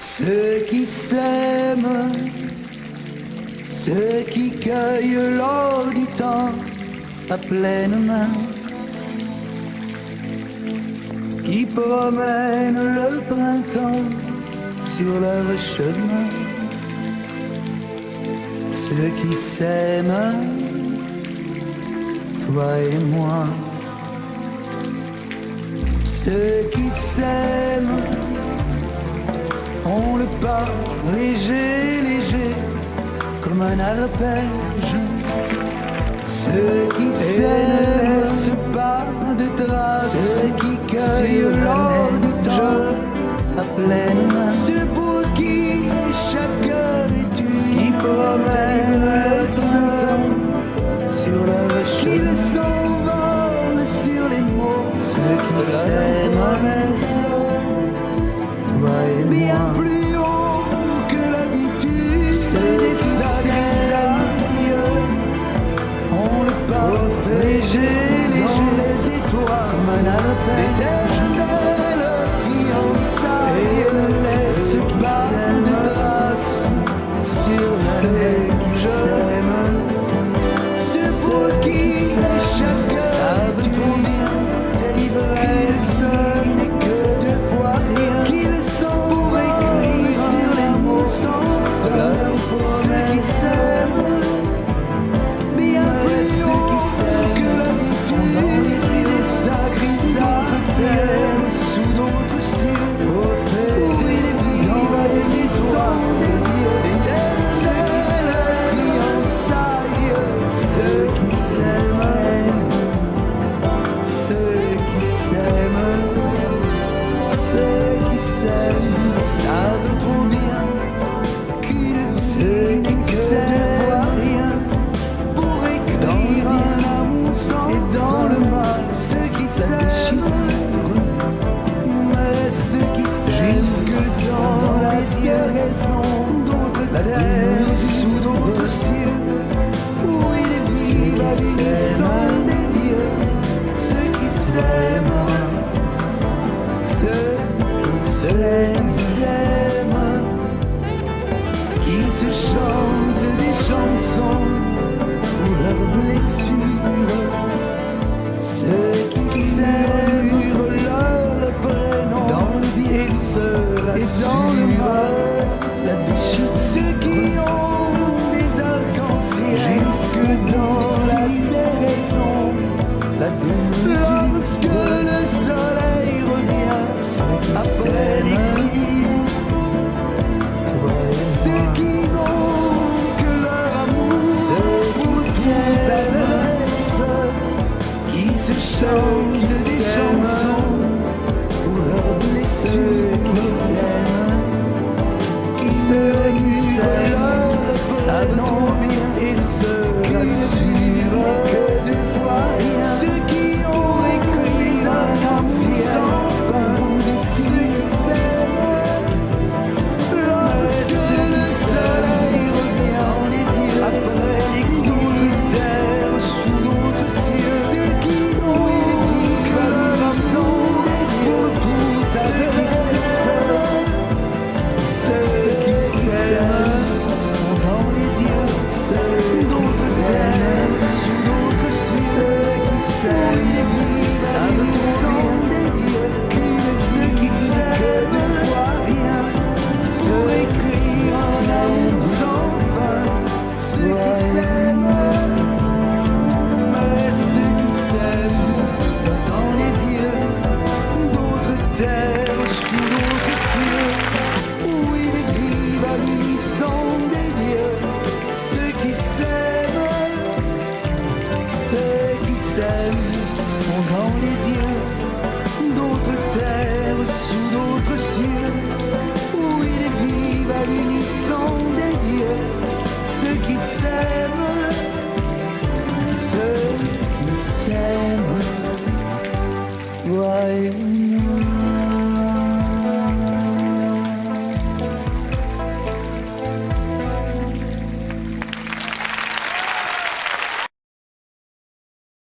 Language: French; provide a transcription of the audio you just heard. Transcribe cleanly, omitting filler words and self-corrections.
Ceux qui s'aiment, ceux qui cueillent l'or du temps à pleine main, qui promènent le printemps sur leur chemin. Ceux qui s'aiment, toi et moi. Ceux qui s'aiment ont le pas léger, léger, comme un arpège. Ceux qui s'aiment ne laissent pas de traces, ceux qui cueillent l'or du temps à pleine main. Ceux pour qui chaque heure est une, qui promènent le printemps sur leur chemin, qui s'envolent sur les mots. Ceux qui s'aiment, toi et moi, bien plus haut que l'habitude. Ceux qui s'aiment ont le pas léger, léger, les étoiles comme un arpège. L'éternelle fiançailles et ne laisse pas de traces sur ceux qui s'aiment. Ceux pour qui chaque heure est une, telle ivresse n'est que de voir rien, qu'ils sont pour écrire sur les mots sans fleurs. Ceux qui s'aiment, bien plus ceux qui s'aiment que l'habitude, dans les idées sacrées d'autres terres, sous d'autres cieux, prophètes, où il est vivant les étoiles des dieux. Ceux qui s'aiment, fiançailles, ceux qui s'aiment, ceux qui s'aiment, ceux qui s'aiment savent trop bien qu'ils ne vivent que de voir rien pour écrire un amour sans et dans le mal. Ceux qui s'aiment, mais ceux qui s'aiment jusque dans les yeux raison d'autres terres, sous d'autres cieux, où il est vivant les sons des dieux. Ceux qui s'aiment, ceux qui s'aiment, qui se chantent des chansons pour leurs blessures. Ceux qui s'aiment leur prénom dans le bien et se rassurent, et dans le mal la déchirure. Ceux qui ont des arcs-en-ciel jusque dans la déraison, la démesure. Lorsque le soleil revient après l'exil,